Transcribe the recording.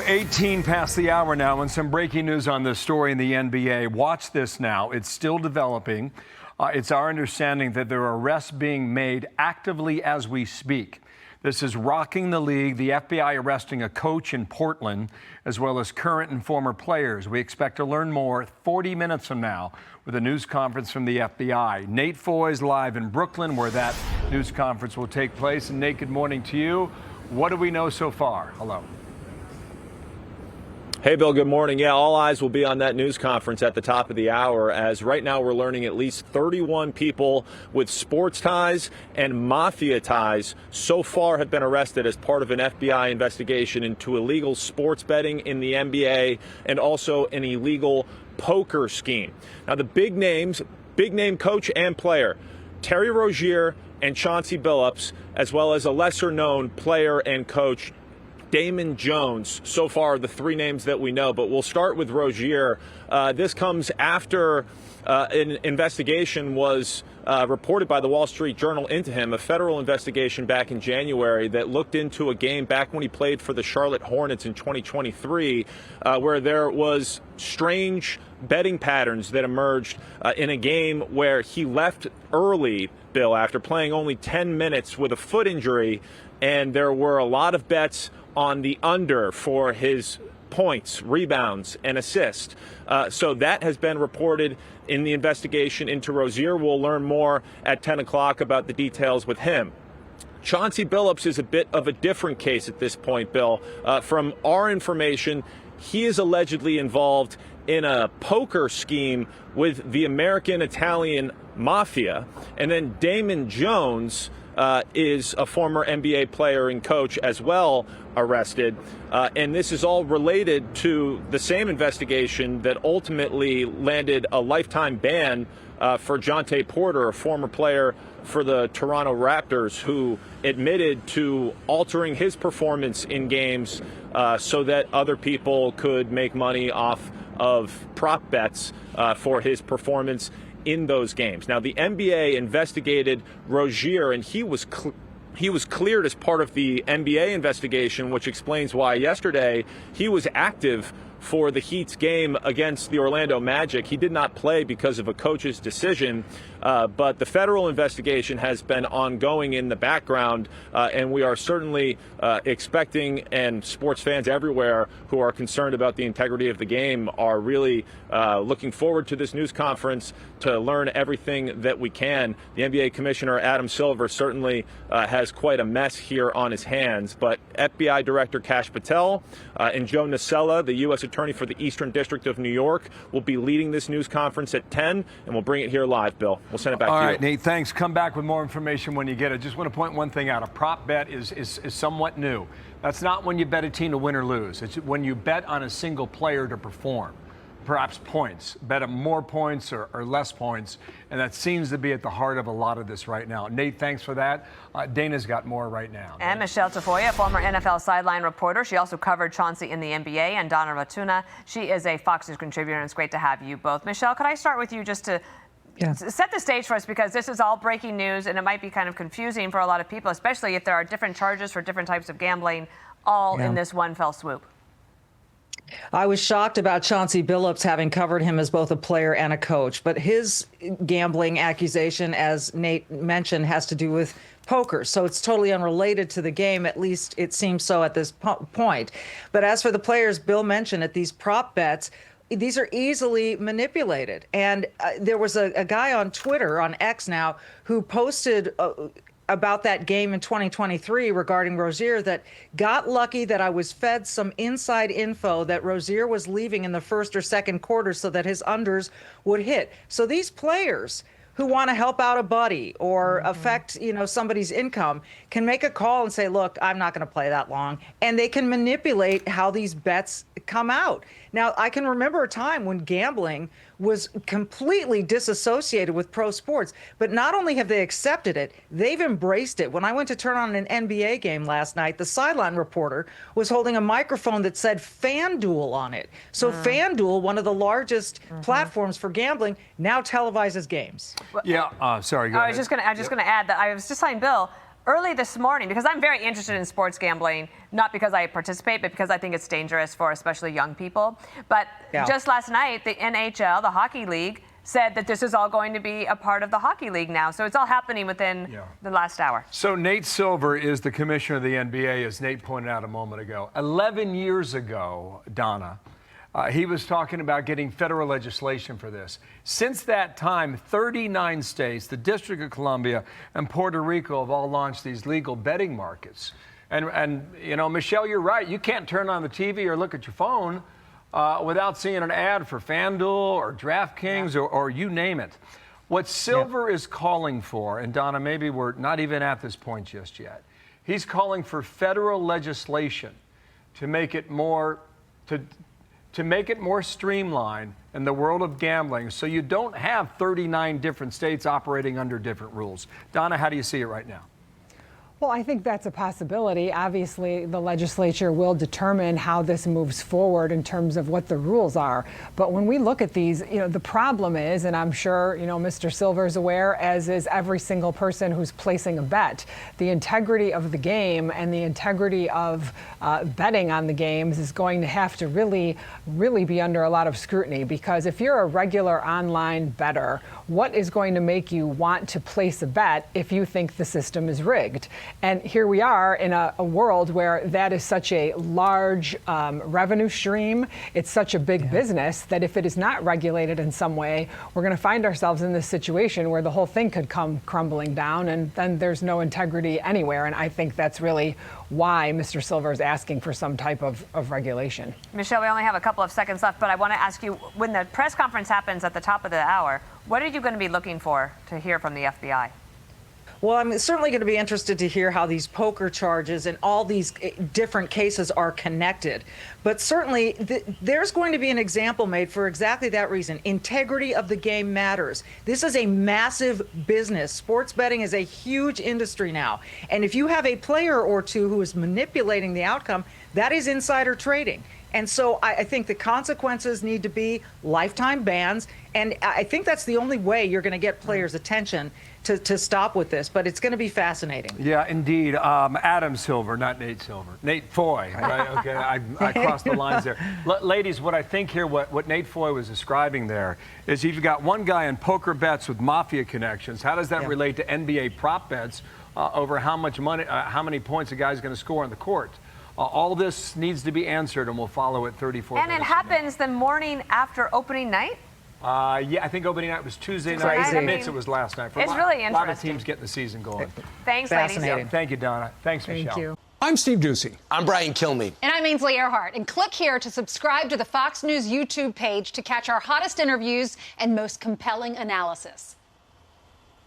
18 past the hour now, and some breaking news on this story in the NBA. Watch this now. It's still developing. It's our understanding that there are arrests being made actively as we speak. This is rocking the league. The FBI arresting a coach in Portland, as well as current and former players. We expect to learn more 40 minutes from now with a news conference from the FBI. Nate Foy is live in Brooklyn, where that news conference will take place. And Nate, good morning to you. What do we know so far? Hello. Hey, Bill, good morning. Yeah, all eyes will be on that news conference at the top of the hour, as right now we're learning at least 31 people with sports ties and mafia ties so far have been arrested as part of an FBI investigation into illegal sports betting in the NBA and also an illegal poker scheme. Now, the big names, big name coach and player, Terry Rozier and Chauncey Billups, as well as a lesser known player and coach, Damon Jones. So far, the three names that we know, but we'll start with Rozier. This comes after an investigation was reported by the Wall Street Journal into him, a federal investigation back in January that looked into a game back when he played for the Charlotte Hornets in 2023, where there was strange betting patterns that emerged in a game where he left early, Bill, after playing only 10 minutes with a foot injury, and there were a lot of bets on the under for his points, rebounds, and assists. So that has been reported in the investigation into Rozier. We'll learn more at 10 o'clock about the details with him. Chauncey Billups is a bit of a different case at this point, Bill. From our information, he is allegedly involved in a poker scheme with the American-Italian mafia. And then Damon Jones is a former NBA player and coach as well, arrested. And this is all related to the same investigation that ultimately landed a lifetime ban for Jontay Porter, a former player for the Toronto Raptors, who admitted to altering his performance in games so that other people could make money off of prop bets for his performance in those games. Now, the NBA investigated Rozier, and he was cleared as part of the NBA investigation, which explains why yesterday he was active for the Heat's game against the Orlando Magic. He did not play because of a coach's decision, but the federal investigation has been ongoing in the background, and we are certainly expecting, and sports fans everywhere who are concerned about the integrity of the game are really looking forward to this news conference to learn everything that we can. The NBA Commissioner Adam Silver certainly has quite a mess here on his hands, but FBI Director Kash Patel and Joe Nacella, the U.S. Attorney for the Eastern District of New York, will be leading this news conference at 10, and we'll bring it here live, Bill. We'll send it back to you. All right, Nate, thanks. Come back with more information when you get it. Just want to point one thing out. A prop bet is somewhat new. That's not when you bet a team to win or lose. It's when you bet on a single player to perform. Perhaps points, bet on more points or less points, and that seems to be at the heart of a lot of this right now. Nate, thanks for that. Dana's got more right now. And Michele Tafoya, former NFL sideline reporter. She also covered Chauncey in the NBA, and Donna Rotunno. She is a Fox News contributor, and it's great to have you both. Michele, could I start with you just to set the stage for us, because this is all breaking news, and it might be kind of confusing for a lot of people, especially if there are different charges for different types of gambling all in this one fell swoop. I was shocked about Chauncey Billups, having covered him as both a player and a coach. But his gambling accusation, as Nate mentioned, has to do with poker. So it's totally unrelated to the game. At least it seems so at this point. But as for the players Bill mentioned, at these prop bets, these are easily manipulated. And there was a guy on Twitter, on X now, who posted about that game in 2023 regarding Rozier, that got lucky that I was fed some inside info that Rozier was leaving in the first or second quarter so that his unders would hit. So these players who want to help out a buddy or affect, somebody's income can make a call and say, look, I'm not going to play that long. And they can manipulate how these bets come out. Now, I can remember a time when gambling was completely disassociated with pro sports. But not only have they accepted it, they've embraced it. When I went to turn on an NBA game last night, the sideline reporter was holding a microphone that said FanDuel on it. So FanDuel, one of the largest platforms for gambling, now televises games. Yeah, sorry, go ahead. I was just going to add that I was just telling Bill, early this morning, because I'm very interested in sports gambling, not because I participate, but because I think it's dangerous for especially young people. But just last night, the NHL, the Hockey League, said that this is all going to be a part of the Hockey League now. So it's all happening within the last hour. So Nate Silver is the commissioner of the NBA, as Nate pointed out a moment ago. 11 years ago, Donna, he was talking about getting federal legislation for this. Since that time, 39 states, the District of Columbia, and Puerto Rico have all launched these legal betting markets. And you know, Michele, you're right. You can't turn on the TV or look at your phone without seeing an ad for FanDuel or DraftKings or you name it. What Silver is calling for, and Donna, maybe we're not even at this point just yet, he's calling for federal legislation to make it more to make it more streamlined in the world of gambling, so you don't have 39 different states operating under different rules. Donna, how do you see it right now? Well, I think that's a possibility. Obviously, the legislature will determine how this moves forward in terms of what the rules are. But when we look at these, you know, the problem is, and I'm sure, you know, Mr. Silver's aware, as is every single person who's placing a bet, the integrity of the game and the integrity of betting on the games is going to have to really be under a lot of scrutiny. Because if you're a regular online bettor, what is going to make you want to place a bet if you think the system is rigged? And here we are in a world where that is such a large revenue stream. It's such a big business that if it is not regulated in some way, we're going to find ourselves in this situation where the whole thing could come crumbling down, and then there's no integrity anywhere. And I think that's really why Mr. Silver is asking for some type of regulation. Michele, we only have a couple of seconds left, but I want to ask you, when the press conference happens at the top of the hour, what are you going to be looking for to hear from the FBI? Well, I'm certainly going to be interested to hear how these poker charges and all these different cases are connected. But certainly there's going to be an example made for exactly that reason. Integrity of the game matters. This is a massive business. Sports betting is a huge industry now. And if you have a player or two who is manipulating the outcome, that is insider trading. And so I think the consequences need to be lifetime bans. And I think that's the only way you're going to get players' attention to stop with this. But it's going to be fascinating. Yeah, indeed. Adam Silver, not Nate Silver. Nate Foy. Right? Okay, I crossed the lines there. Ladies, what I think here, what Nate Foy was describing there, is you've got one guy in poker bets with mafia connections. How does that relate to NBA prop bets over how much money, how many points a guy's going to score on the court? All this needs to be answered, and we'll follow it 34 minutes. And it happens the morning after opening night? Yeah, I think opening night was Tuesday night. It was last night. It's really interesting. A lot of teams getting the season going. Thanks, ladies. Yeah, thank you, Donna. Thanks, Michele. Thank you. I'm Steve Ducey. I'm Brian Kilmeade. And I'm Ainsley Earhart. And click here to subscribe to the Fox News YouTube page to catch our hottest interviews and most compelling analysis.